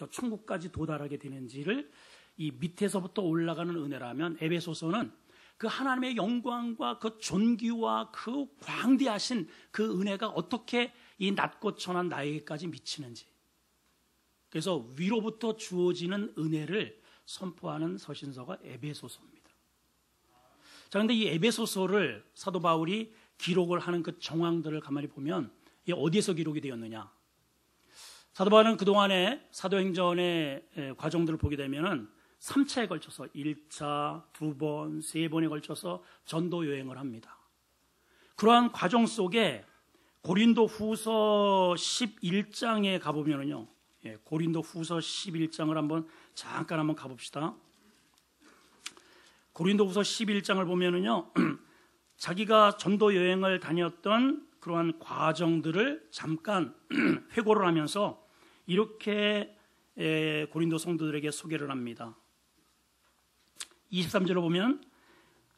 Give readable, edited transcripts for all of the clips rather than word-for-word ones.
저 천국까지 도달하게 되는지를 이 밑에서부터 올라가는 은혜라면, 에베소서는 그 하나님의 영광과 그 존귀와 그 광대하신 그 은혜가 어떻게 이 낮고 천한 나에게까지 미치는지, 그래서 위로부터 주어지는 은혜를 선포하는 서신서가 에베소서입니다. 자, 그런데 이 에베소서를 사도 바울이 기록을 하는 그 정황들을 가만히 보면 이게 어디에서 기록이 되었느냐? 사도 바울은 그동안의 사도행전의 과정들을 보게 되면은 3차에 걸쳐서 1차, 2번, 3번에 걸쳐서 전도 여행을 합니다. 그러한 과정 속에 고린도 후서 11장에 가보면은요, 고린도 후서 11장을 잠깐 한번 가봅시다. 고린도 후서 11장을 보면은요, 자기가 전도 여행을 다녔던 그러한 과정들을 잠깐 회고를 하면서 이렇게 고린도 성도들에게 소개를 합니다. 23절을 보면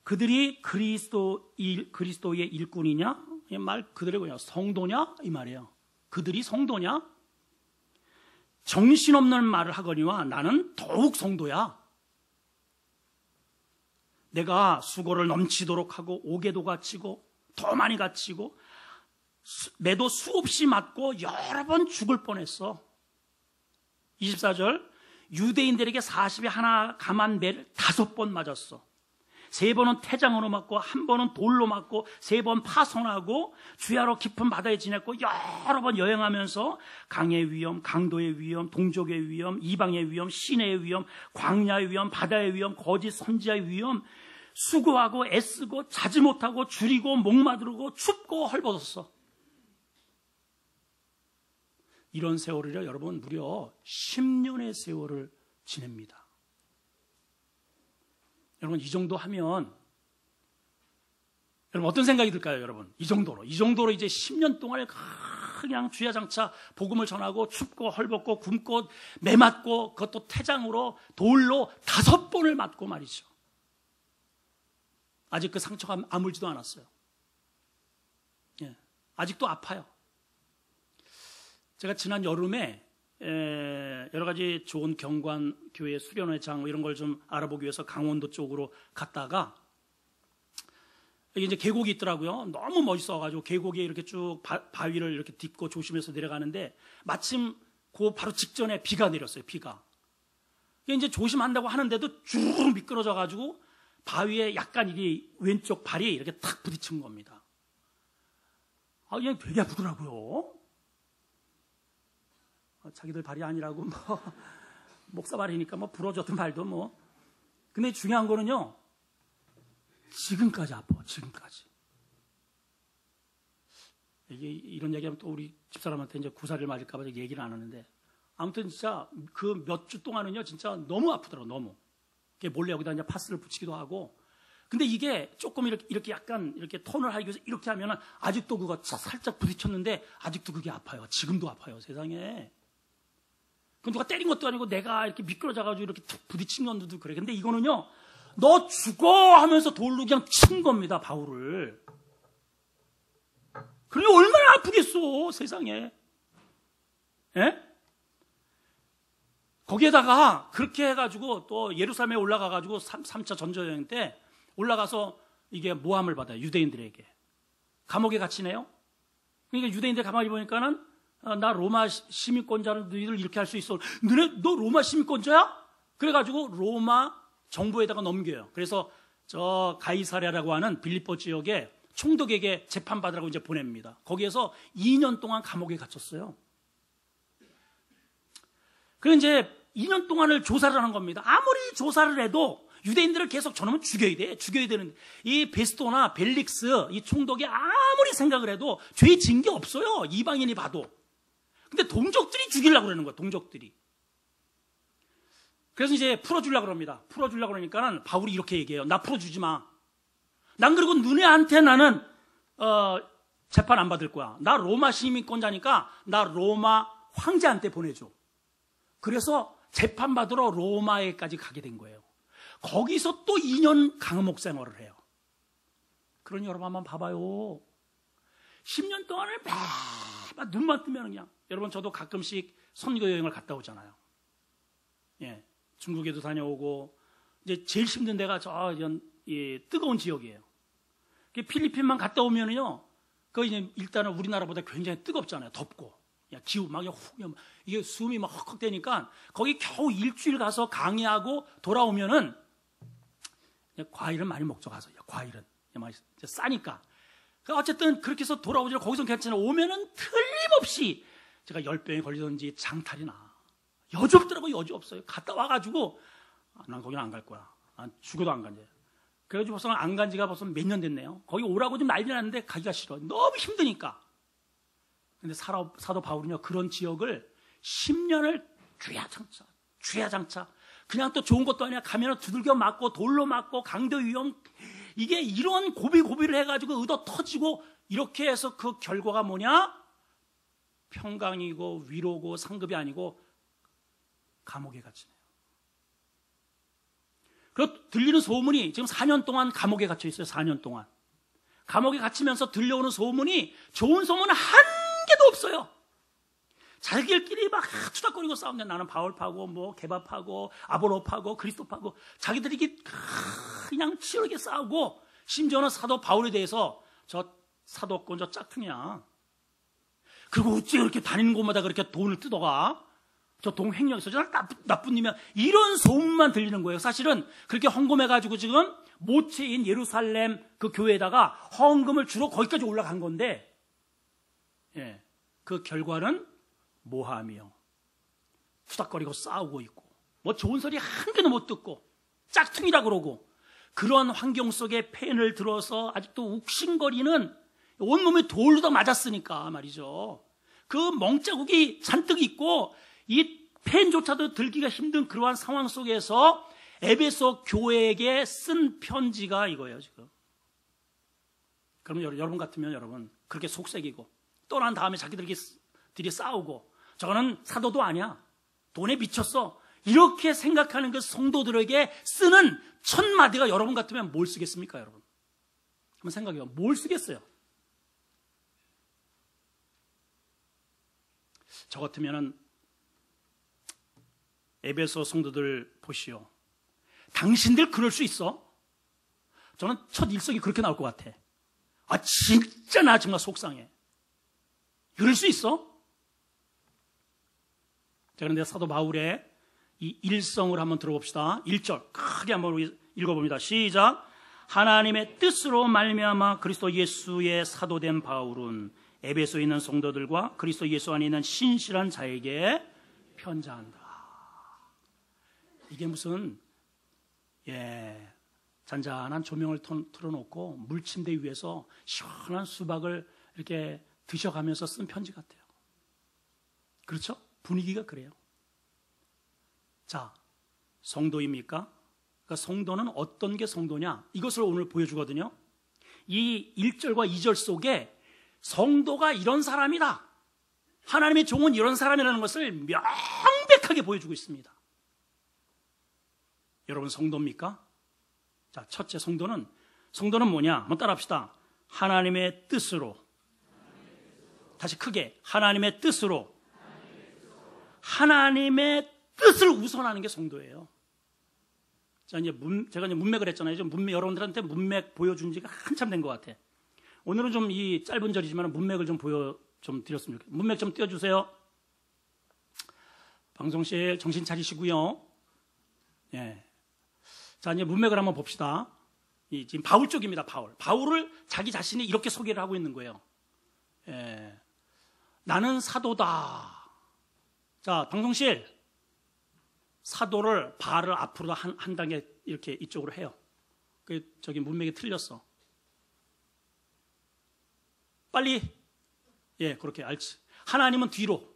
그들이 그리스도의 일꾼이냐? 이 말 그대로요. 성도냐? 이 말이에요. 그들이 성도냐? 정신없는 말을 하거니와 나는 더욱 성도야. 내가 수고를 넘치도록 하고 옥에도 갇히고 더 많이 갇히고 매도 수없이 맞고 여러 번 죽을 뻔했어. 24절 유대인들에게 40에 하나 감한 매를 5번 맞았어. 3번은 태장으로 맞고 1번은 돌로 맞고 3번 파손하고 주야로 깊은 바다에 지냈고 여러 번 여행하면서 강의 위험, 강도의 위험, 동족의 위험, 이방의 위험, 시내의 위험, 광야의 위험, 바다의 위험, 거짓 선지자의 위험, 수고하고 애쓰고 자지 못하고 줄이고 목마르고 춥고 헐벗었어. 이런 세월이라 여러분 무려 10년의 세월을 지냅니다. 여러분 이 정도 하면 여러분 어떤 생각이 들까요? 여러분 이 정도로 이제 10년 동안 그냥 주야장차 복음을 전하고 춥고 헐벗고 굶고 매맞고 그것도 태장으로 돌로 5번을 맞고 말이죠. 아직 그 상처가 아물지도 않았어요. 예, 아직도 아파요. 제가 지난 여름에 여러 가지 좋은 경관 교회 수련회장 이런 걸 좀 알아보기 위해서 강원도 쪽으로 갔다가 여기 이제 계곡이 있더라고요. 너무 멋있어가지고 계곡에 이렇게 쭉 바위를 이렇게 딛고 조심해서 내려가는데 마침 그 바로 직전에 비가 내렸어요. 비가. 이제 조심한다고 하는데도 쭉 미끄러져가지고 바위에 약간 이게 왼쪽 발이 이렇게 탁 부딪힌 겁니다. 그냥 되게 아프더라고요. 자기들 발이 아니라고 목사 발이니까 부러졌던 발도 근데 중요한 거는요, 지금까지 아파. 지금까지. 이게 이런 얘기하면 또 우리 집사람한테 이제 구사를 맞을까봐 얘기를 안 하는데, 아무튼 진짜 그 몇 주 동안은요 진짜 너무 아프더라고. 너무. 몰래 여기다 이제 파스를 붙이기도 하고. 근데 이게 조금 이렇게 약간 이렇게 턴을 하기 위해서 이렇게 하면은 아직도 그거 살짝 부딪혔는데 아직도 그게 아파요. 지금도 아파요. 세상에. 그 누가 때린 것도 아니고 내가 이렇게 미끄러져가지고 이렇게 툭 부딪힌 건데도 그래. 근데 이거는요, 너 죽어 하면서 돌로 그냥 친 겁니다, 바울을. 그러니 얼마나 아프겠어, 세상에. 예? 거기에다가 그렇게 해가지고 또 예루살렘에 올라가가지고 3차 전도여행 때 올라가서 이게 모함을 받아요, 유대인들에게. 감옥에 갇히네요. 그러니까 유대인들 가만히 보니까는 나 로마 시민권자는 너희들 이렇게 할 수 있어. 너 로마 시민권자야? 그래가지고 로마 정부에다가 넘겨요. 그래서 저 가이사랴라고 하는 빌립보 지역에 총독에게 재판받으라고 이제 보냅니다. 거기에서 2년 동안 감옥에 갇혔어요. 그래서 이제 2년 동안을 조사를 하는 겁니다. 아무리 조사를 해도 유대인들을 계속 저놈은 죽여야 되는데, 이 베스토나 벨릭스 이 총독이 아무리 생각을 해도 죄 진 게 없어요. 이방인이 봐도. 근데 동족들이 죽이려고 그러는 거야, 동족들이. 그래서 이제 풀어주려고 그럽니다. 풀어주려고 그러니까는 바울이 이렇게 얘기해요. 나 풀어주지 마. 난 그리고 너네한테 나는 재판 안 받을 거야. 나 로마 시민권자니까 나 로마 황제한테 보내줘. 그래서 재판받으러 로마에까지 가게 된 거예요. 거기서 또 2년 감옥 생활을 해요. 그러니 여러분 한번 봐봐요. 10년 동안을 매번 눈만 뜨면 그냥. 여러분 저도 가끔씩 선교 여행을 갔다 오잖아요. 예, 중국에도 다녀오고 이제 제일 힘든 데가 뜨거운 지역이에요. 필리핀만 갔다 오면은요, 그 이제 일단은 우리나라보다 굉장히 뜨겁잖아요. 덥고 기후 막 이게 숨이 막 헉헉대니까 거기 겨우 일주일 가서 강의하고 돌아오면은 과일은 많이 먹죠. 가서 과일은 싸니까. 어쨌든 그렇게 해서 돌아오지 거기서 괜찮아. 오면은 틀림없이 제가 열병에 걸리든지 장탈이 나. 여지 없더라고. 여지 없어요. 갔다 와가지고 난 거기는 안 갈 거야. 난 죽어도 안 간대. 그래가지고 벌써 안 간 지가 벌써 몇 년 됐네요. 거기 오라고 좀 난리 났는데 가기가 싫어. 너무 힘드니까. 근데 사도 바울은요, 그런 지역을 10년을 쥐야장차. 그냥 또 좋은 것도 아니야. 가면은 두들겨 맞고 돌로 맞고 강도 위험, 이게 이런 고비를 해가지고 의도 터지고 이렇게 해서 그 결과가 뭐냐? 평강이고 위로고 상급이 아니고 감옥에 갇히네요. 그리고 들리는 소문이 지금 4년 동안 감옥에 갇혀 있어요. 4년 동안. 감옥에 갇히면서 들려오는 소문이 좋은 소문 한 개도 없어요. 자기들끼리 막 투닥거리고 싸우는데 나는 바울파고 뭐 게바파고 아볼로파고 그리스도파고 자기들이 그냥 치열하게 싸우고 심지어는 사도 바울에 대해서 저 사도권 저 짝퉁이야. 그리고 어찌 그렇게 다니는 곳마다 그렇게 돈을 뜯어가? 저 동횡령에서 저 나쁜 놈이야. 이런 소문만 들리는 거예요. 사실은 그렇게 헌금해가지고 지금 모체인 예루살렘 그 교회에다가 헌금을 주러 거기까지 올라간 건데, 예, 그 결과는 모함이요. 투닥거리고 싸우고 있고, 뭐 좋은 소리 한 개도 못 듣고, 짝퉁이라 그러고, 그런 환경 속에 펜을 들어서 아직도 욱신거리는 온몸에 돌로 다 맞았으니까 말이죠. 그 멍자국이 잔뜩 있고, 이 펜조차도 들기가 힘든 그러한 상황 속에서 에베소 교회에게 쓴 편지가 이거예요, 지금. 그러면 여러분 같으면 여러분, 그렇게 속색이고, 떠난 다음에 자기들끼리 싸우고, 저거는 사도도 아니야. 돈에 미쳤어. 이렇게 생각하는 그 성도들에게 쓰는 첫 마디가 여러분 같으면 뭘 쓰겠습니까, 여러분? 한번 생각해요. 뭘 쓰겠어요? 저 같으면은 에베소 성도들 보시오. 당신들 그럴 수 있어? 저는 첫 일성이 그렇게 나올 것 같아. 아, 진짜 나 정말 속상해. 그럴 수 있어? 자, 그런데 사도 바울의 이 일성을 한번 들어봅시다. 1절 크게 한번 읽어봅니다. 시작. 하나님의 뜻으로 말미암아 그리스도 예수의 사도된 바울은 에베소에 있는 성도들과 그리스도 예수 안에 있는 신실한 자에게 편지한다. 이게 무슨 잔잔한 조명을 틀어놓고 물침대 위에서 시원한 수박을 이렇게 드셔가면서 쓴 편지 같아요. 그렇죠? 분위기가 그래요. 자, 성도입니까? 그러니까 성도는 어떤 게 성도냐? 이것을 오늘 보여주거든요. 이 1절과 2절 속에 성도가 이런 사람이다. 하나님의 종은 이런 사람이라는 것을 명백하게 보여주고 있습니다. 여러분 성도입니까? 자, 첫째 성도는 뭐냐? 한번 따라합시다. 하나님의 뜻으로. 다시 크게. 하나님의 뜻으로. 하나님의 뜻을 우선하는 게 성도예요. 자, 제가 이제 문맥을 했잖아요. 여러분들한테 문맥 보여준 지가 한참 된 것 같아. 오늘은 좀 이 짧은 절이지만 문맥을 좀 드렸으면 좋겠어요. 문맥 좀 띄워주세요. 방송실 정신 차리시고요. 예. 자, 이제 문맥을 한번 봅시다. 지금 바울 쪽입니다, 바울을 자기 자신이 이렇게 소개를 하고 있는 거예요. 예. 나는 사도다. 자, 방송실. 사도를, 바를 앞으로 한 단계 이렇게 이쪽으로 해요. 저기 문맥이 틀렸어. 빨리. 예, 그렇게 알지. 하나님은 뒤로.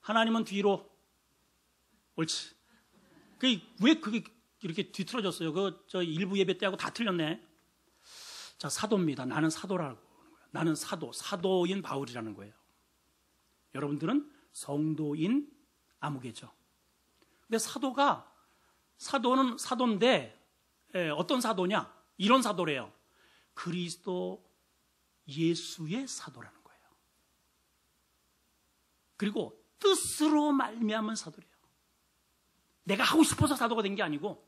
하나님은 뒤로. 옳지. 왜 그게 이렇게 뒤틀어졌어요? 저 일부 예배 때하고 다 틀렸네. 자, 사도입니다. 나는 사도라고. 나는 사도인 바울이라는 거예요. 여러분들은 성도인 아무개죠. 근데 사도는 사도인데, 어떤 사도냐? 이런 사도래요. 그리스도 예수의 사도라는 거예요. 그리고 뜻으로 말미암은 사도래요. 내가 하고 싶어서 사도가 된 게 아니고,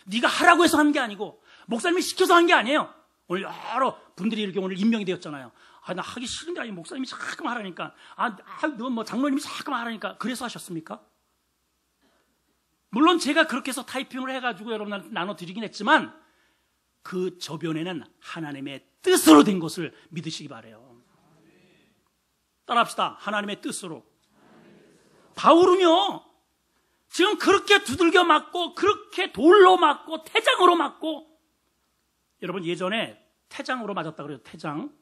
네가 하라고 해서 한 게 아니고, 목사님이 시켜서 한 게 아니에요. 오늘 여러 분들이 이렇게 오늘 임명이 되었잖아요. 나 하기 싫은데, 아니, 목사님이 자꾸만 하라니까. 너 뭐 장로님이 자꾸만 하라니까. 그래서 하셨습니까? 물론 제가 그렇게 해서 타이핑을 해가지고 여러분한테 나눠드리긴 했지만, 그 저변에는 하나님의 뜻으로 된 것을 믿으시기 바라요. 따라합시다. 하나님의 뜻으로. 바울은요, 지금 그렇게 두들겨 맞고, 그렇게 돌로 맞고, 태장으로 맞고, 여러분 예전에 태장으로 맞았다 그래요. 태장.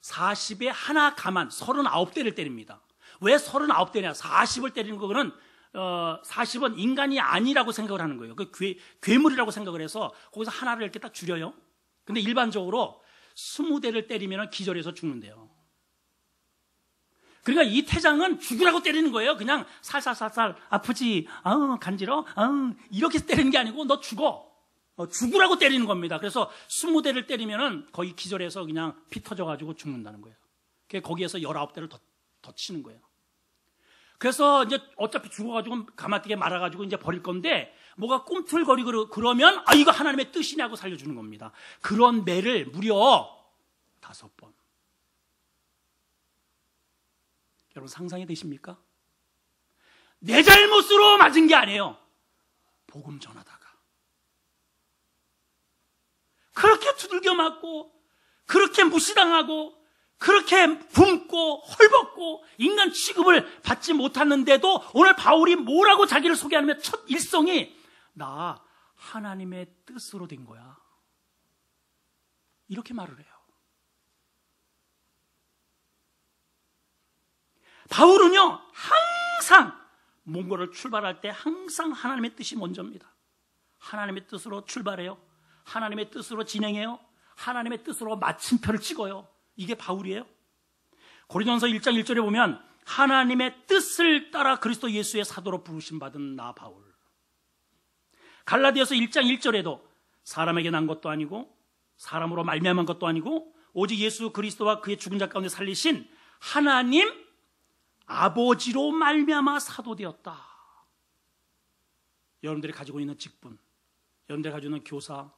40에 하나 가만 39대를 때립니다. 왜 39대냐? 40을 때리는 거는 40은 인간이 아니라고 생각을 하는 거예요. 그 괴물이라고 생각을 해서 거기서 하나를 이렇게 딱 줄여요. 근데 일반적으로 20대를 때리면 기절해서 죽는데요. 그러니까 이 태장은 죽으라고 때리는 거예요. 그냥 살살살살 아프지, 간지러, 이렇게 때리는 게 아니고 너 죽어. 죽으라고 때리는 겁니다. 그래서 20대를 때리면은 거의 기절해서 그냥 피 터져가지고 죽는다는 거예요. 거기에서 19대를 더 치는 거예요. 그래서 이제 어차피 죽어가지고 가마띠게 말아가지고 이제 버릴 건데 뭐가 꿈틀거리고 그러면 이거 하나님의 뜻이냐고 살려주는 겁니다. 그런 매를 무려 5번. 여러분 상상이 되십니까? 내 잘못으로 맞은 게 아니에요. 복음 전하다가 그렇게 두들겨 맞고 그렇게 무시당하고 그렇게 굶고 헐벗고 인간 취급을 받지 못했는데도 오늘 바울이 뭐라고 자기를 소개하냐면 첫 일성이 나 하나님의 뜻으로 된 거야. 이렇게 말을 해요. 바울은요 항상 몽골을 출발할 때 항상 하나님의 뜻이 먼저입니다. 하나님의 뜻으로 출발해요. 하나님의 뜻으로 진행해요. 하나님의 뜻으로 마침표를 찍어요. 이게 바울이에요. 고린도전서 1장 1절에 보면 하나님의 뜻을 따라 그리스도 예수의 사도로 부르심 받은 나 바울. 갈라디아서 1장 1절에도 사람에게 난 것도 아니고 사람으로 말미암은 것도 아니고 오직 예수 그리스도와 그의 죽은 자 가운데 살리신 하나님 아버지로 말미암아 사도되었다. 여러분들이 가지고 있는 직분, 여러분들이 가지고 있는 교사,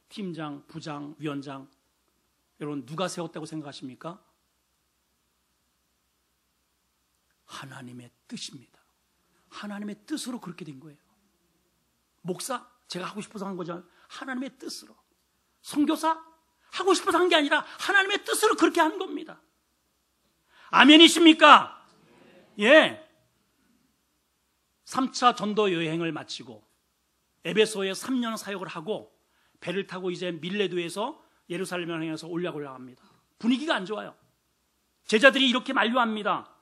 팀장, 부장, 위원장, 여러분 누가 세웠다고 생각하십니까? 하나님의 뜻입니다. 하나님의 뜻으로 그렇게 된 거예요. 목사, 제가 하고 싶어서 한 거죠. 하나님의 뜻으로. 선교사, 하고 싶어서 한 게 아니라 하나님의 뜻으로 그렇게 한 겁니다. 아멘이십니까? 예. 3차 전도 여행을 마치고 에베소에 3년 사역을 하고 배를 타고 이제 밀레도에서 예루살렘을 향해서 올라갑니다. 분위기가 안 좋아요. 제자들이 이렇게 만류합니다.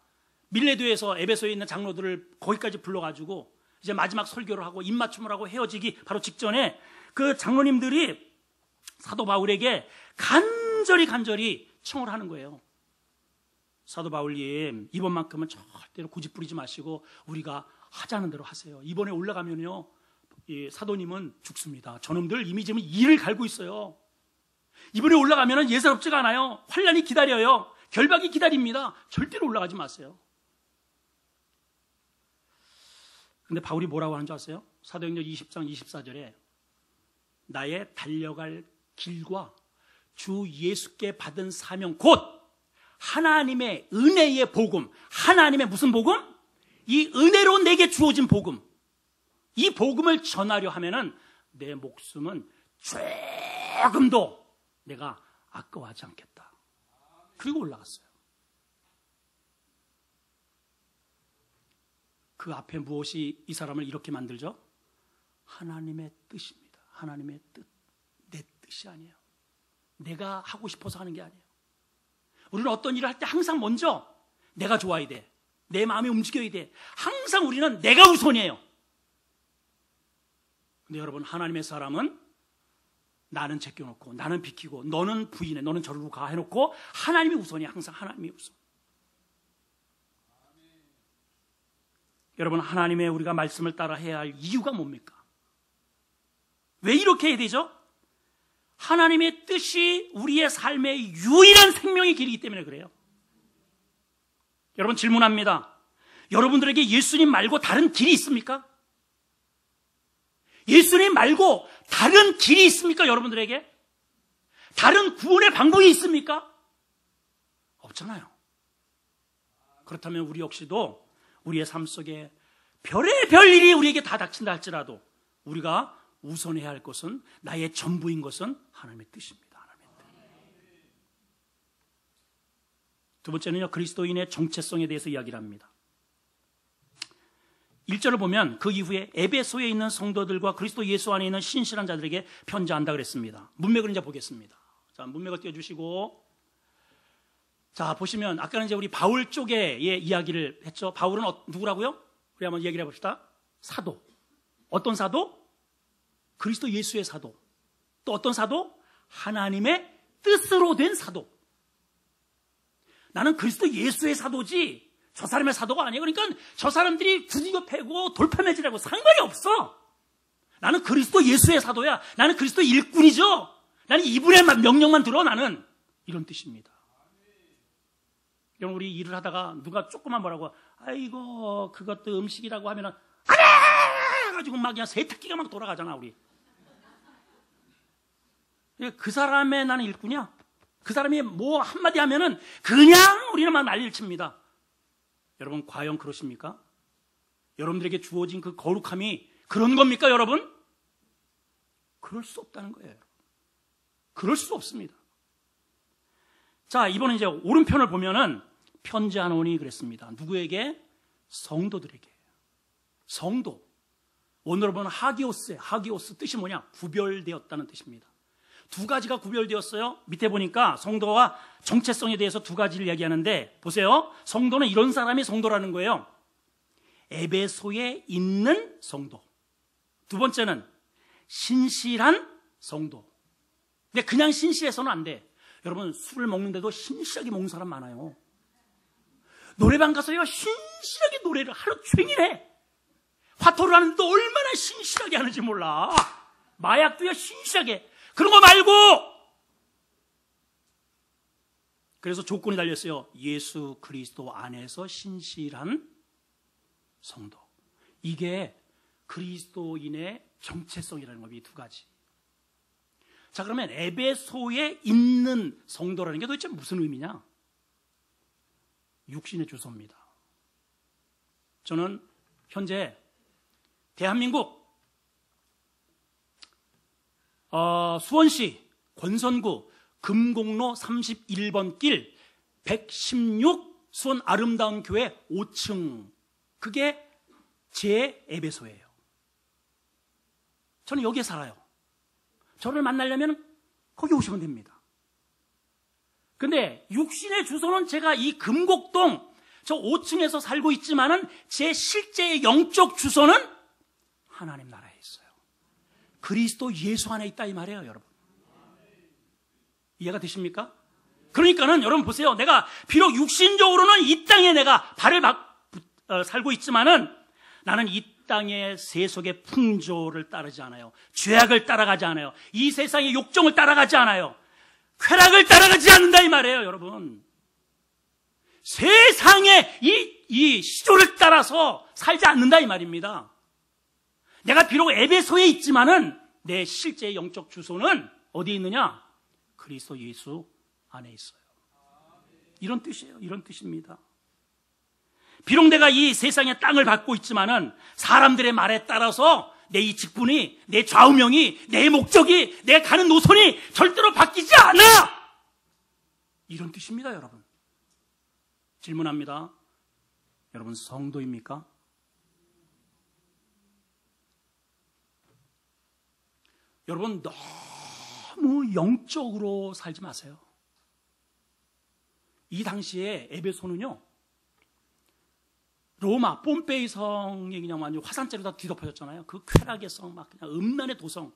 밀레도에서 에베소에 있는 장로들을 거기까지 불러가지고 이제 마지막 설교를 하고 입맞춤을 하고 헤어지기 바로 직전에 그 장로님들이 사도 바울에게 간절히 청을 하는 거예요. 사도 바울님, 이번만큼은 절대로 고집 부리지 마시고 우리가 하자는 대로 하세요. 이번에 올라가면요 사도님은 죽습니다. 저놈들 이미 지금 이를 갈고 있어요. 이번에 올라가면 예사롭지가 않아요. 환란이 기다려요. 결박이 기다립니다. 절대로 올라가지 마세요. 근데 바울이 뭐라고 하는 줄 아세요? 사도행전 20장 24절에 나의 달려갈 길과 주 예수께 받은 사명 곧 하나님의 은혜의 복음, 하나님의 무슨 복음? 이 은혜로 내게 주어진 복음, 이 복음을 전하려 하면은 내 목숨은 조금도 내가 아까워하지 않겠다. 그리고 올라갔어요. 그 앞에 무엇이 이 사람을 이렇게 만들죠? 하나님의 뜻입니다. 하나님의 뜻. 내 뜻이 아니에요. 내가 하고 싶어서 하는 게 아니에요. 우리는 어떤 일을 할 때 항상 먼저 내가 좋아야 돼. 내 마음이 움직여야 돼. 항상 우리는 내가 우선이에요. 근데 여러분, 하나님의 사람은 나는 제껴놓고 나는 비키고 너는 부인해, 너는 저리로 가 해놓고 하나님이 우선이야. 항상 하나님이 우선. 여러분, 하나님의 우리가 말씀을 따라 해야 할 이유가 뭡니까? 왜 이렇게 해야 되죠? 하나님의 뜻이 우리의 삶의 유일한 생명의 길이기 때문에 그래요. 여러분 질문합니다. 여러분들에게 예수님 말고 다른 길이 있습니까? 예수님 말고 다른 길이 있습니까? 여러분들에게? 다른 구원의 방법이 있습니까? 없잖아요. 그렇다면 우리 역시도 우리의 삶 속에 별의별 일이 우리에게 다 닥친다 할지라도 우리가 우선해야 할 것은, 나의 전부인 것은 하나님의 뜻입니다. 하나님의 뜻. 두 번째는요, 그리스도인의 정체성에 대해서 이야기를 합니다. 1절을 보면 그 이후에 에베소에 있는 성도들과 그리스도 예수 안에 있는 신실한 자들에게 편지한다 그랬습니다. 문맥을 이제 보겠습니다. 자, 문맥을 띄워주시고, 자, 보시면 아까는 이제 우리 바울 쪽의 이야기를 했죠. 바울은 누구라고요? 우리 한번 얘기를 해봅시다. 사도. 어떤 사도? 그리스도 예수의 사도. 또 어떤 사도? 하나님의 뜻으로 된 사도. 나는 그리스도 예수의 사도지 저 사람의 사도가 아니에요. 그러니까 저 사람들이 구디고 패고 돌팔매질하고 상관이 없어. 나는 그리스도 예수의 사도야. 나는 그리스도 일꾼이죠. 나는 이분의 명령만 들어. 나는 이런 뜻입니다. 여러분, 우리 일을 하다가 누가 조금만 뭐라고, 아이고 그것도 음식이라고 하면은 안해 해가지고 막 그냥 세탁기가 막 돌아가잖아. 우리 그 사람의 나는 일꾼이야. 그 사람이 뭐 한마디 하면은 그냥 우리는 막 난리를 칩니다. 여러분, 과연 그러십니까? 여러분들에게 주어진 그 거룩함이 그런 겁니까, 여러분? 그럴 수 없다는 거예요. 그럴 수 없습니다. 자, 이번에 이제 오른편을 보면은 편지하노니 그랬습니다. 누구에게? 성도들에게. 성도. 원어로 보면 하기오스예요. 하기오스 뜻이 뭐냐? 구별되었다는 뜻입니다. 두 가지가 구별되었어요. 밑에 보니까 성도와 정체성에 대해서 두 가지를 이야기하는데, 보세요. 성도는 이런 사람이 성도라는 거예요. 에베소에 있는 성도. 두 번째는 신실한 성도. 근데 그냥 신실해서는 안 돼. 여러분, 술을 먹는데도 신실하게 먹는 사람 많아요. 노래방 가서요, 신실하게 노래를 하루 종일 해. 화토를 하는데 얼마나 신실하게 하는지 몰라. 마약도요, 신실하게. 그런 거 말고, 그래서 조건이 달렸어요. 예수 그리스도 안에서 신실한 성도. 이게 그리스도인의 정체성이라는 겁니다. 이 두 가지. 자, 그러면 에베소에 있는 성도라는 게 도대체 무슨 의미냐? 육신의 주소입니다. 저는 현재 대한민국 수원시 권선구 금곡로 31번 길 116 수원 아름다운 교회 5층, 그게 제 에베소예요. 저는 여기에 살아요. 저를 만나려면 거기 오시면 됩니다. 근데 육신의 주소는 제가 이 금곡동 저 5층에서 살고 있지만은 제 실제의 영적 주소는 하나님 나라에 있어요. 그리스도 예수 안에 있다 이 말이에요, 여러분. 이해가 되십니까? 그러니까는 여러분 보세요. 내가 비록 육신적으로는 이 땅에 내가 발을 살고 있지만은 나는 이 땅의 세속의 풍조를 따르지 않아요. 죄악을 따라가지 않아요. 이 세상의 욕정을 따라가지 않아요. 쾌락을 따라가지 않는다 이 말이에요, 여러분. 세상의 이 시조를 따라서 살지 않는다 이 말입니다. 내가 비록 에베소에 있지만은 내 실제의 영적 주소는 어디에 있느냐? 그리스도 예수 안에 있어요. 이런 뜻이에요. 이런 뜻입니다. 비록 내가 이 세상의 땅을 갖고 있지만은 사람들의 말에 따라서 내 이 직분이, 내 좌우명이, 내 목적이, 내 가는 노선이 절대로 바뀌지 않아! 이런 뜻입니다, 여러분. 질문합니다. 여러분, 성도입니까? 여러분, 너무 영적으로 살지 마세요. 이 당시에 에베소는요, 로마 뽐페이 성이 그냥 완전 화산재로 다 뒤덮어졌잖아요. 그 쾌락의 성, 막 그냥 음란의 도성,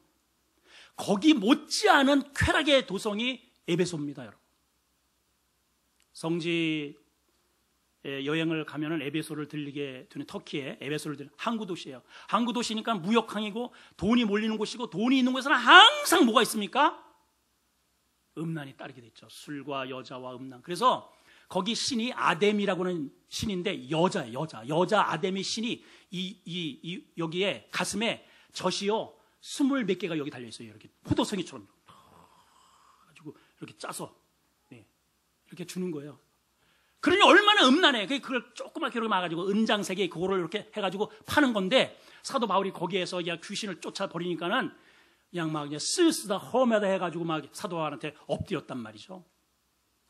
거기 못지않은 쾌락의 도성이 에베소입니다, 여러분. 성지 여행을 가면은 에베소를 들리게 되는, 터키에 에베소를 들리는 항구 도시예요. 항구 도시니까 무역항이고 돈이 몰리는 곳이고, 돈이 있는 곳에는 항상 뭐가 있습니까? 음란이 따르게 됐죠. 술과 여자와 음란. 그래서 거기 신이 아뎀이라고 하는 신인데 여자예요. 여자 아뎀의 신이 여기에 가슴에 젖이요 20몇 개가 여기 달려 있어요. 이렇게 포도송이처럼 가지고 이렇게 짜서 이렇게 주는 거예요. 그러니 얼마나 음란해. 그걸 조그맣게 이렇게 막아가지고 은장색에 그거를 이렇게 해가지고 파는 건데, 사도 바울이 거기에서 그냥 귀신을 쫓아버리니까는 그냥 막 그냥 쓰다 험하다 해가지고 막 사도 바울한테 엎드렸단 말이죠.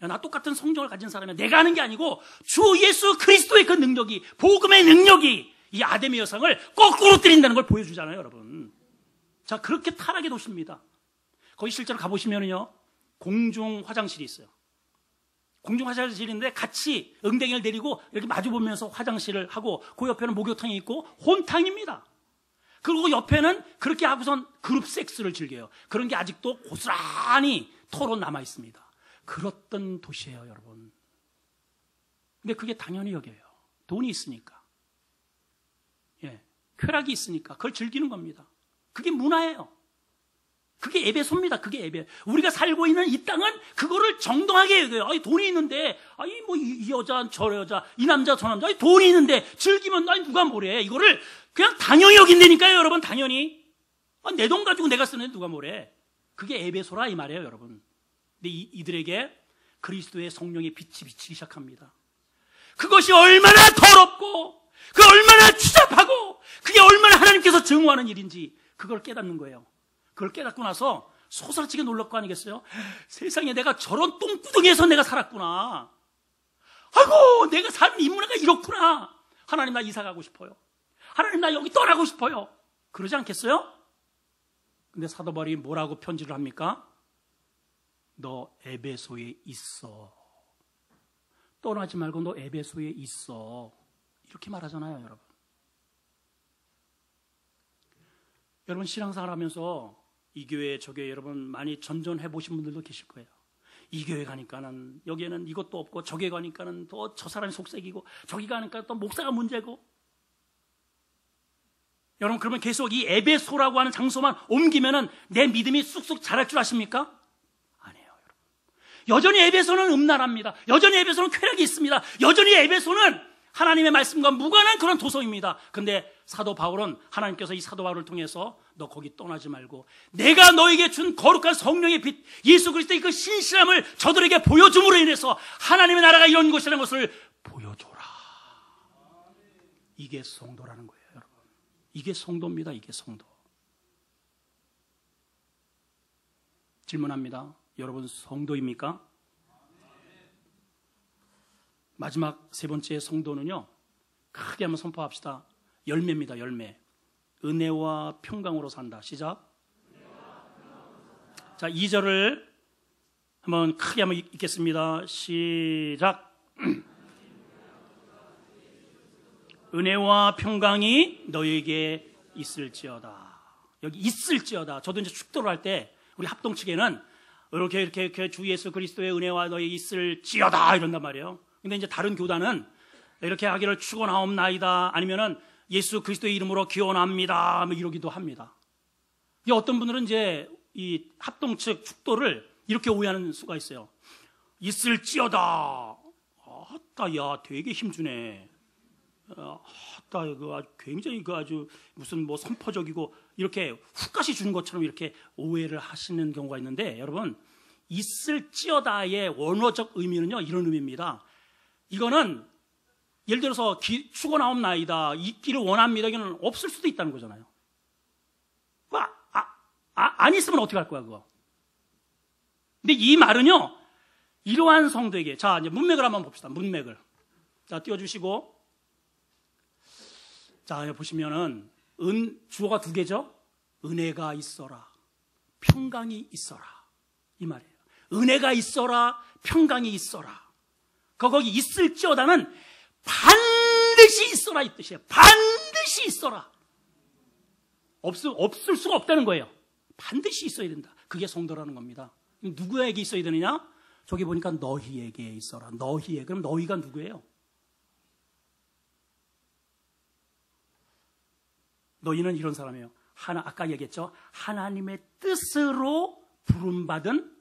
야, 나 똑같은 성경을 가진 사람이야. 내가 하는 게 아니고 주 예수 그리스도의 그 능력이, 복음의 능력이 이 아뎀의 여성을 거꾸로 때린다는 걸 보여주잖아요, 여러분. 자, 그렇게 타락의 도시입니다. 거기 실제로 가보시면요, 공중 화장실이 있어요. 공중 화장실인데 같이 응대행을 데리고 이렇게 마주보면서 화장실을 하고, 그 옆에는 목욕탕이 있고 혼탕입니다. 그리고 옆에는 그렇게 하고선 그룹 섹스를 즐겨요. 그런 게 아직도 고스란히 토로 남아 있습니다. 그렇던 도시예요, 여러분. 근데 그게 당연히 여겨요. 돈이 있으니까, 쾌락이 있으니까 그걸 즐기는 겁니다. 그게 문화예요. 그게 에베소입니다. 그게 에베. 우리가 살고 있는 이 땅은 그거를 정당하게 여겨요. 아니, 돈이 있는데, 아니, 뭐, 이 여자, 저 여자, 이 남자, 저 남자, 아니, 돈이 있는데 즐기면, 아니, 누가 뭐래. 이거를 그냥 당연히 여긴다니까요, 여러분, 당연히. 아니, 내 돈 가지고 내가 쓰는데 누가 뭐래. 그게 에베소라, 이 말이에요, 여러분. 근데 이들에게 그리스도의 성령의 빛이 비치기 시작합니다. 그것이 얼마나 더럽고, 그 얼마나 추잡하고, 그게 얼마나 하나님께서 증오하는 일인지, 그걸 깨닫는 거예요. 그걸 깨닫고 나서 소스라치게 놀랄 거 아니겠어요? 세상에 내가 저런 똥구덩이에서 내가 살았구나. 아이고, 내가 사는 이 문화가 이렇구나. 하나님, 나 이사 가고 싶어요. 하나님, 나 여기 떠나고 싶어요. 그러지 않겠어요? 근데 사도 바울이 뭐라고 편지를 합니까? 너 에베소에 있어. 떠나지 말고 너 에베소에 있어. 이렇게 말하잖아요, 여러분. 여러분, 신앙생활 하면서 이 교회, 저 교회 여러분 많이 전전해 보신 분들도 계실 거예요. 이 교회 가니까는 여기에는 이것도 없고, 저기 가니까는 또 저 사람이 속색이고, 저기 가니까 또 목사가 문제고. 여러분, 그러면 계속 이 에베소라고 하는 장소만 옮기면은 내 믿음이 쑥쑥 자랄 줄 아십니까? 아니에요, 여러분. 여전히 에베소는 음란합니다. 여전히 에베소는 쾌락이 있습니다. 여전히 에베소는 하나님의 말씀과 무관한 그런 도성입니다. 근데 사도 바울은, 하나님께서 이 사도 바울을 통해서 너 거기 떠나지 말고 내가 너에게 준 거룩한 성령의 빛, 예수 그리스도의 그 신실함을 저들에게 보여줌으로 인해서 하나님의 나라가 이런 것이라는 것을 보여줘라. 이게 성도라는 거예요, 여러분. 이게 성도입니다. 이게 성도. 질문합니다. 여러분, 성도입니까? 마지막 세 번째 성도는요, 크게 한번 선포합시다. 열매입니다. 열매. 은혜와 평강으로 산다. 시작. 자, 2절을 한번 크게 한번 읽겠습니다. 시작. 은혜와 평강이 너에게 있을지어다. 여기 있을지어다. 저도 이제 축도를 할 때 우리 합동 측에는 이렇게 주 예수 그리스도의 은혜와 너에게 있을지어다 이런단 말이에요. 근데 이제 다른 교단은 이렇게 하기를 축원하옵나이다, 아니면은 예수 그리스도의 이름으로 기원합니다, 뭐 이러기도 합니다. 어떤 분들은 이제 이 합동 측 축도를 이렇게 오해하는 수가 있어요. 있을지어다. 아따, 야, 되게 힘주네. 아따, 그 아주 굉장히 그 아주 무슨 뭐 선포적이고 이렇게 훅가시 주는 것처럼 이렇게 오해를 하시는 경우가 있는데, 여러분, 있을지어다의 원어적 의미는요, 이런 의미입니다. 이거는 예를 들어서 축원하옵나이다, 있기를 원합니다, 이거는 없을 수도 있다는 거잖아요. 안 있으면 어떻게 할 거야, 그거? 근데 이 말은요, 이러한 성도에게, 자, 이제 문맥을 한번 봅시다. 문맥을. 자, 띄워주시고. 자, 보시면은, 주어가 두 개죠? 은혜가 있어라, 평강이 있어라. 이 말이에요. 은혜가 있어라, 평강이 있어라. 거기 있을지어다는 반드시 있어라 이 뜻이에요. 반드시 있어라. 없을 수가 없다는 거예요. 반드시 있어야 된다. 그게 성도라는 겁니다. 누구에게 있어야 되느냐? 저기 보니까 너희에게 있어라. 너희에. 그럼 너희가 누구예요? 너희는 이런 사람이에요. 아까 얘기했죠? 하나님의 뜻으로 부름받은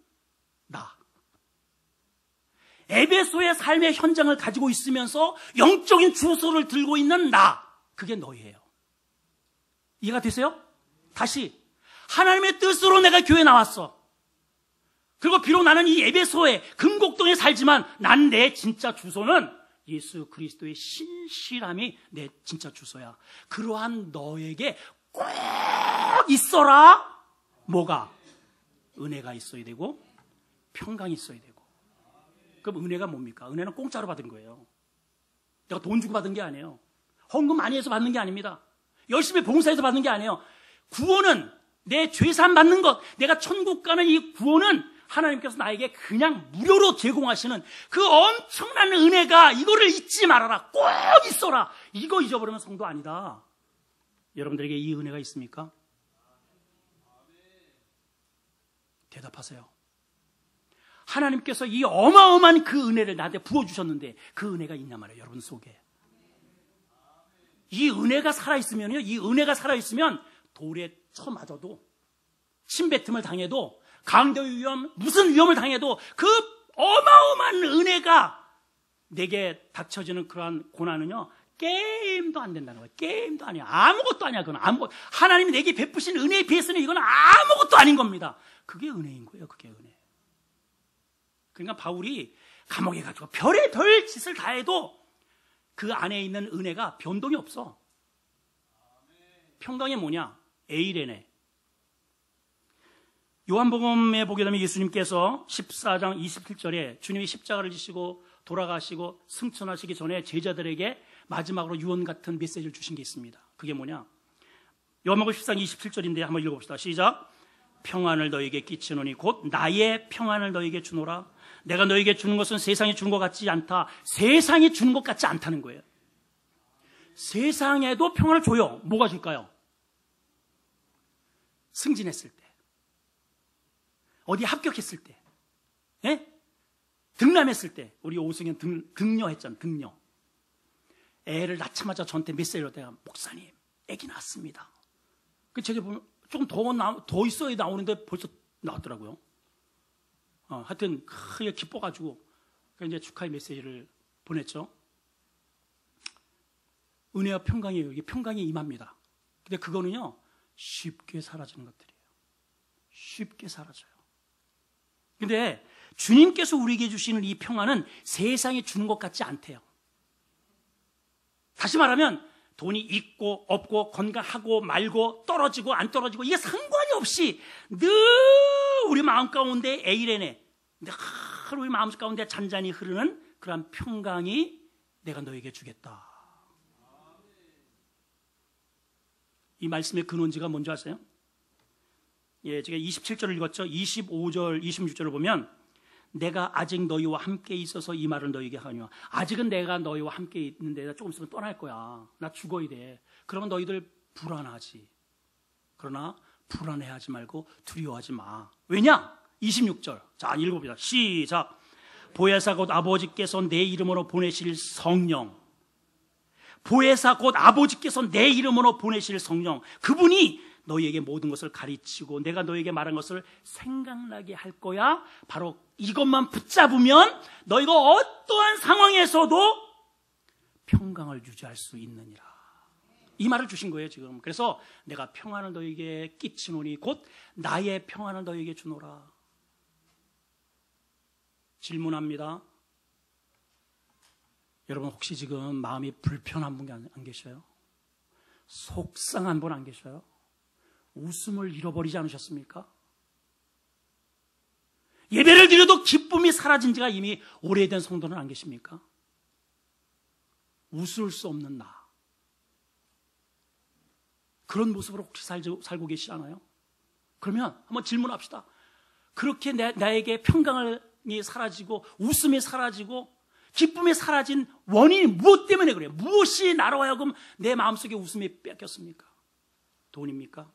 나. 에베소의 삶의 현장을 가지고 있으면서 영적인 주소를 들고 있는 나, 그게 너희예요. 이해가 되세요? 다시, 하나님의 뜻으로 내가 교회에 나왔어. 그리고 비록 나는 이 에베소의 금곡동에 살지만 난 내 진짜 주소는 예수 그리스도의 신실함이 내 진짜 주소야. 그러한 너에게 꼭 있어라. 뭐가? 은혜가 있어야 되고 평강이 있어야 되고. 그럼 은혜가 뭡니까? 은혜는 공짜로 받은 거예요. 내가 돈 주고 받은 게 아니에요. 헌금 많이 해서 받는 게 아닙니다. 열심히 봉사해서 받는 게 아니에요. 구원은 내 죄산 받는 것, 내가 천국 가는 이 구원은 하나님께서 나에게 그냥 무료로 제공하시는 그 엄청난 은혜가, 이거를 잊지 말아라. 꼭 있어라. 이거 잊어버리면 성도 아니다. 여러분들에게 이 은혜가 있습니까? 대답하세요. 하나님께서 이 어마어마한 그 은혜를 나한테 부어주셨는데 그 은혜가 있냐 말이에요. 여러분 속에. 이 은혜가 살아있으면요, 이 은혜가 살아있으면 돌에 쳐맞아도, 침뱉음을 당해도, 강도의 위험, 무슨 위험을 당해도 그 어마어마한 은혜가 내게 닥쳐지는 그러한 고난은요, 게임도 안 된다는 거예요. 게임도 아니야. 아무것도 아니야. 그건 아무것도. 하나님이 내게 베푸신 은혜에 비해서는 이건 아무것도 아닌 겁니다. 그게 은혜인 거예요. 그게 은혜. 그러니까 바울이 감옥에 가지고 별의별 짓을 다 해도 그 안에 있는 은혜가 변동이 없어. 평강이 뭐냐? 에이레네. 요한복음에 보게 되면 예수님께서 14장 27절에 주님이 십자가를 지시고 돌아가시고 승천하시기 전에 제자들에게 마지막으로 유언 같은 메시지를 주신 게 있습니다. 그게 뭐냐? 요한복음 14장 27절인데 한번 읽어봅시다. 시작. 평안을 너에게 끼치노니 곧 나의 평안을 너에게 주노라. 내가 너에게 주는 것은 세상이 주는 것 같지 않다. 세상이 주는 것 같지 않다는 거예요. 세상에도 평안을 줘요. 뭐가 줄까요? 승진했을 때, 어디 합격했을 때, 예? 등남했을 때. 우리 오승현 등녀했잖아. 등녀. 애를 낳자마자 저한테 메시지를 내가, 목사님 애기 낳았습니다. 그 제가 보면 조금 더 있어야 나오는데 벌써 나왔더라고요. 하여튼 크게 기뻐가지고 이제 축하의 메시지를 보냈죠. 은혜와 평강이에요. 이게 평강이 임합니다. 근데 그거는요, 쉽게 사라지는 것들이에요. 쉽게 사라져요. 근데 주님께서 우리에게 주시는 이 평안은 세상이 주는 것 같지 않대요. 다시 말하면 돈이 있고 없고 건강하고 말고 떨어지고 안 떨어지고 이게 상관이 없이 늘 우리 마음 가운데 에이레네, 늘 우리 마음 가운데 잔잔히 흐르는 그러한 평강이 내가 너에게 주겠다. 이 말씀의 근원지가 뭔지 아세요? 예, 제가 27절을 읽었죠. 25절, 26절을 보면 내가 아직 너희와 함께 있어서 이 말을 너희에게 하노니, 아직은 내가 너희와 함께 있는데 나 조금 있으면 떠날 거야. 나 죽어야 돼. 그러면 너희들 불안하지. 그러나 불안해하지 말고 두려워하지 마. 왜냐? 26절. 자, 읽어봅니다. 시작. 보혜사 곧 아버지께서 내 이름으로 보내실 성령. 보혜사 곧 아버지께서 내 이름으로 보내실 성령. 그분이 너희에게 모든 것을 가르치고 내가 너희에게 말한 것을 생각나게 할 거야. 바로 이것만 붙잡으면 너희가 어떠한 상황에서도 평강을 유지할 수 있느니라. 이 말을 주신 거예요 지금. 그래서 내가 평안을 너희에게 끼치노니 곧 나의 평안을 너희에게 주노라. 질문합니다. 여러분 혹시 지금 마음이 불편한 분 안 계셔요? 속상한 분 안 계셔요? 웃음을 잃어버리지 않으셨습니까? 예배를 드려도 기쁨이 사라진 지가 이미 오래된 성도는 안 계십니까? 웃을 수 없는 나, 그런 모습으로 혹시 살고 계시지 않아요? 그러면 한번 질문합시다. 그렇게 나에게 평강이 사라지고 웃음이 사라지고 기쁨이 사라진 원인이 무엇 때문에 그래요? 무엇이 나로 하여금 내 마음속에 웃음이 뺏겼습니까? 돈입니까?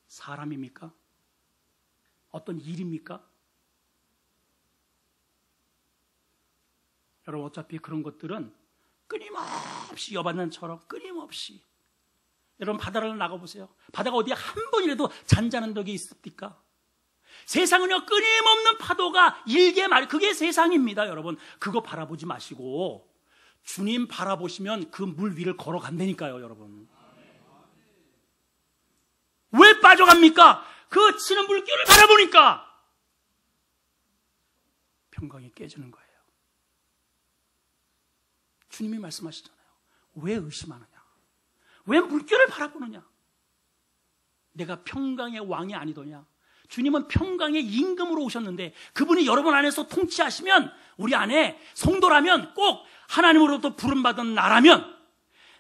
사람입니까? 어떤 일입니까? 여러분 어차피 그런 것들은 끊임없이 여반난처럼 끊임없이, 여러분 바다를 나가보세요. 바다가 어디에 한 번이라도 잔잔한 적이 있습니까? 세상 은혜와 끊임없는 파도가 일게 말이 그게 세상입니다. 여러분 그거 바라보지 마시고 주님 바라보시면 그 물 위를 걸어간다니까요. 여러분 왜 빠져갑니까? 그 치는 물결을 바라보니까 평강이 깨지는 거예요. 주님이 말씀하시잖아요. 왜 의심하느냐? 왜 물결을 바라보느냐? 내가 평강의 왕이 아니더냐? 주님은 평강의 임금으로 오셨는데 그분이 여러분 안에서 통치하시면 우리 안에 성도라면 꼭 하나님으로부터 부름받은 나라면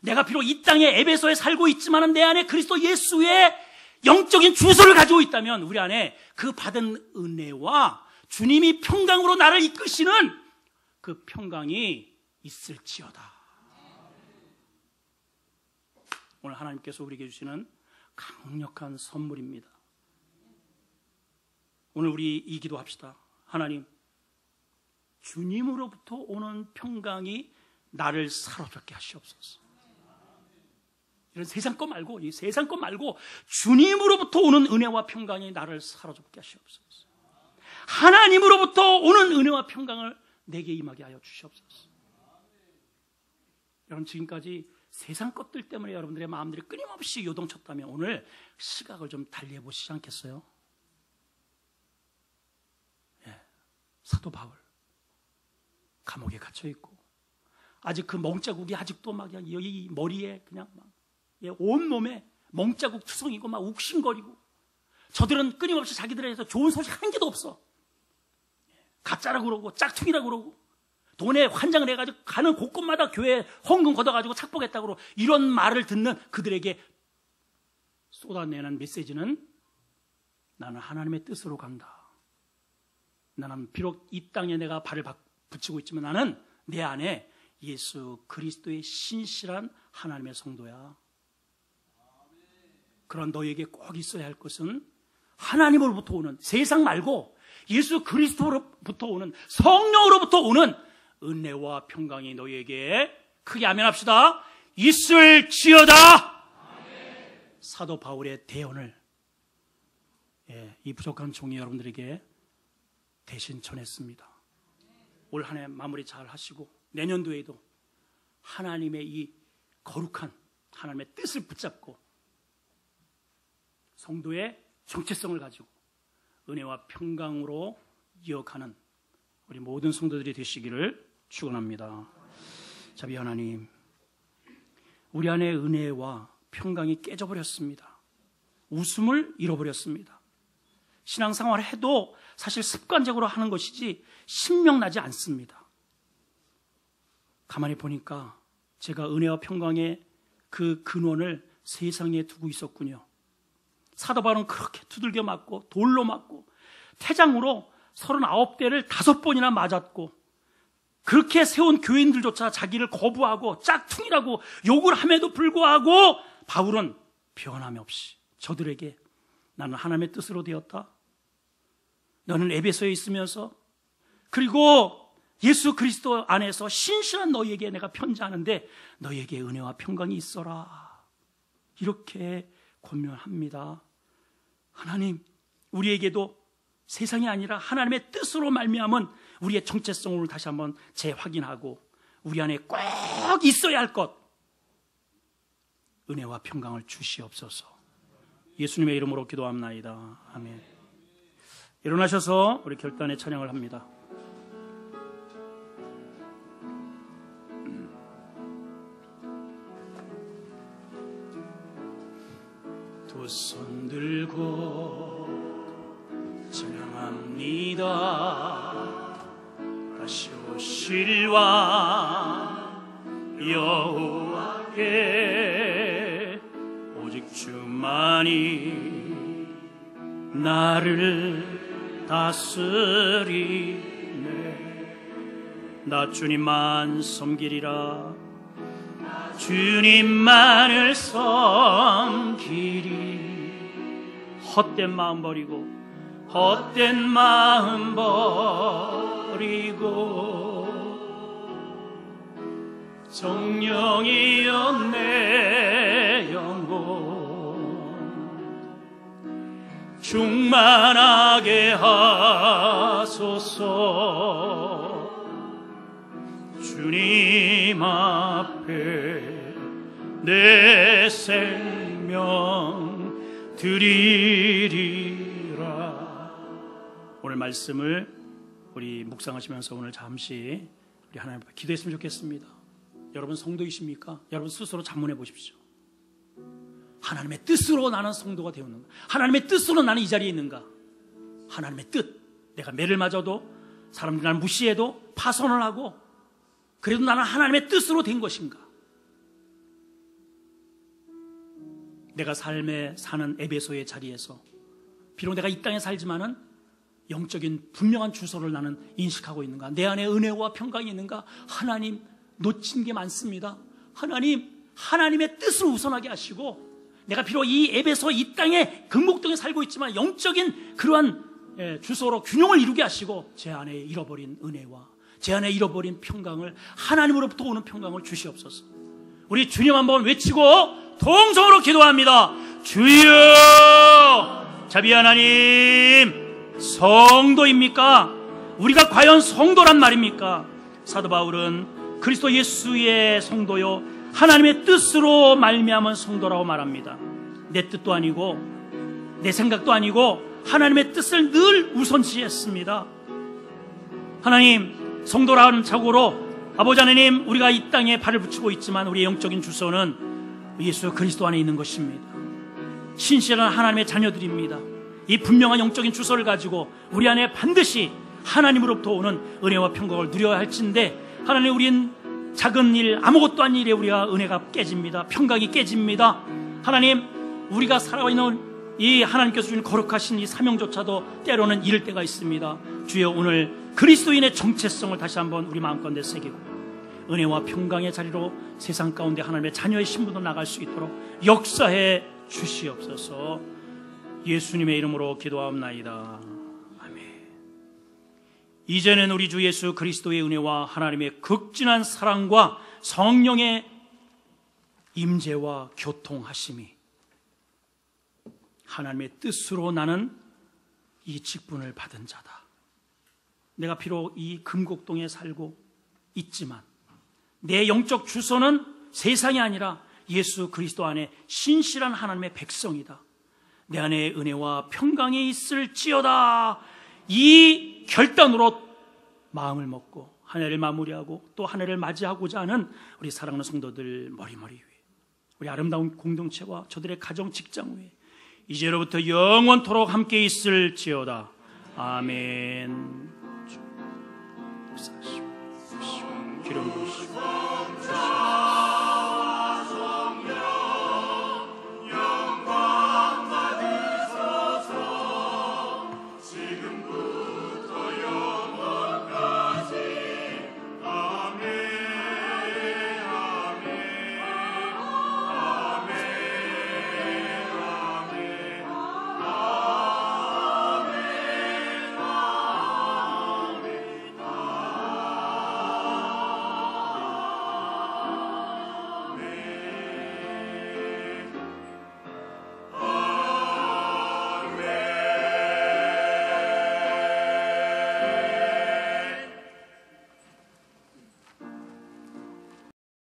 내가 비록 이 땅에 에베소에 살고 있지만 내 안에 그리스도 예수의 영적인 주소를 가지고 있다면 우리 안에 그 받은 은혜와 주님이 평강으로 나를 이끄시는 그 평강이 있을지어다. 오늘 하나님께서 우리에게 주시는 강력한 선물입니다. 오늘 우리 이 기도합시다. 하나님, 주님으로부터 오는 평강이 나를 사로잡게 하시옵소서. 이런 세상 것 말고, 이 세상 것 말고 주님으로부터 오는 은혜와 평강이 나를 사로잡게 하시옵소서. 하나님으로부터 오는 은혜와 평강을 내게 임하게 하여 주시옵소서. 여러분 지금까지 세상 것들 때문에 여러분들의 마음들이 끊임없이 요동쳤다면 오늘 시각을 좀 달리해 보시지 않겠어요? 예, 사도 바울 감옥에 갇혀 있고 아직 그 멍자국이 아직도 막 여기 머리에 그냥 막 온 몸에 멍자국 투성이고 막 욱신거리고 저들은 끊임없이 자기들에게서 좋은 소식 한 개도 없어. 가짜라고 그러고 짝퉁이라고 그러고 돈에 환장을 해가지고 가는 곳곳마다 교회에 헌금 걷어가지고 착복했다고 그러고 이런 말을 듣는 그들에게 쏟아내는 메시지는 나는 하나님의 뜻으로 간다. 나는 비록 이 땅에 내가 발을 붙이고 있지만 나는 내 안에 예수 그리스도의 신실한 하나님의 성도야. 그런 너에게 꼭 있어야 할 것은 하나님으로부터 오는 세상 말고 예수 그리스도로부터 오는 성령으로부터 오는 은혜와 평강이 너에게 크게 아멘합시다. 있을지어다. 아멘. 사도 바울의 대언을 이 부족한 종이 여러분들에게 대신 전했습니다. 올 한 해 마무리 잘 하시고 내년도에도 하나님의 이 거룩한 하나님의 뜻을 붙잡고 성도의 정체성을 가지고 은혜와 평강으로 이어가는 우리 모든 성도들이 되시기를 축원합니다. 자비 하나님, 우리 안에 은혜와 평강이 깨져버렸습니다. 웃음을 잃어버렸습니다. 신앙생활을 해도 사실 습관적으로 하는 것이지 신명나지 않습니다. 가만히 보니까 제가 은혜와 평강의 그 근원을 세상에 두고 있었군요. 사도 바울은 그렇게 두들겨 맞고 돌로 맞고 태장으로 39대를 5번이나 맞았고 그렇게 세운 교인들조차 자기를 거부하고 짝퉁이라고 욕을 함에도 불구하고 바울은 변함이 없이 저들에게 나는 하나님의 뜻으로 되었다. 너는 에베소에 있으면서 그리고 예수 그리스도 안에서 신실한 너희에게 내가 편지하는데 너희에게 은혜와 평강이 있어라. 이렇게 권면합니다. 하나님, 우리에게도 세상이 아니라 하나님의 뜻으로 말미암은 우리의 정체성을 다시 한번 재확인하고 우리 안에 꼭 있어야 할 것, 은혜와 평강을 주시옵소서. 예수님의 이름으로 기도합나이다. 아멘. 일어나셔서 우리 결단의 찬양을 합니다. 두 손 들고 찬양합니다. 다시 오실 왕 여호와께 오직 주만이 나를 다스리네. 나 주님만 섬기리라. 주님만을 섬기리. 헛된 마음 버리고 헛된 마음 버리고 정령이여 내 영혼 충만한 나게 하소서. 주님 앞에 내 생명 드리리라. 오늘 말씀을 우리 묵상하시면서 오늘 잠시 우리 하나님 앞에 기도했으면 좋겠습니다. 여러분 성도이십니까? 여러분 스스로 자문해 보십시오. 하나님의 뜻으로 나는 성도가 되었는가? 하나님의 뜻으로 나는 이 자리에 있는가? 하나님의 뜻, 내가 매를 맞아도 사람들이 나를 무시해도 파선을 하고 그래도 나는 하나님의 뜻으로 된 것인가? 내가 삶에 사는 에베소의 자리에서 비록 내가 이 땅에 살지만은 영적인 분명한 주소를 나는 인식하고 있는가? 내 안에 은혜와 평강이 있는가? 하나님, 놓친 게 많습니다. 하나님의 뜻을 우선하게 하시고, 내가 비록 이 에베소 이 땅에 금목동에 살고 있지만 영적인 그러한 주소로 균형을 이루게 하시고 제 안에 잃어버린 은혜와 제 안에 잃어버린 평강을, 하나님으로부터 오는 평강을 주시옵소서. 우리 주님 한번 외치고 동성으로 기도합니다. 주여! 자비 하나님, 성도입니까? 우리가 과연 성도란 말입니까? 사도 바울은 그리스도 예수의 성도요 하나님의 뜻으로 말미암은 성도라고 말합니다. 내 뜻도 아니고 내 생각도 아니고 하나님의 뜻을 늘 우선시했습니다. 하나님, 성도라는 자고로 아버지 하나님, 우리가 이 땅에 발을 붙이고 있지만 우리의 영적인 주소는 예수 그리스도 안에 있는 것입니다. 신실한 하나님의 자녀들입니다. 이 분명한 영적인 주소를 가지고 우리 안에 반드시 하나님으로부터 오는 은혜와 평강을 누려야 할진데, 하나님, 우린 작은 일, 아무것도 아닌 일에 우리가 은혜가 깨집니다. 평강이 깨집니다. 하나님, 우리가 살아있는 이 하나님께서 주신 거룩하신 이 사명조차도 때로는 잃을 때가 있습니다. 주여, 오늘 그리스도인의 정체성을 다시 한번 우리 마음가운데 새기고 은혜와 평강의 자리로 세상 가운데 하나님의 자녀의 신분으로 나갈 수 있도록 역사해 주시옵소서. 예수님의 이름으로 기도하옵나이다. 아멘. 이제는 우리 주 예수 그리스도의 은혜와 하나님의 극진한 사랑과 성령의 임재와 교통하심이, 하나님의 뜻으로 나는 이 직분을 받은 자다. 내가 비록 이 금곡동에 살고 있지만 내 영적 주소는 세상이 아니라 예수 그리스도 안에 신실한 하나님의 백성이다. 내 안에 은혜와 평강이 있을지어다. 이 결단으로 마음을 먹고 한 해를 마무리하고 또 한 해를 맞이하고자 하는 우리 사랑하는 성도들 머리머리 위에, 우리 아름다운 공동체와 저들의 가정 직장 위에 이제로부터 영원토록 함께 있을지어다. 아멘. 기름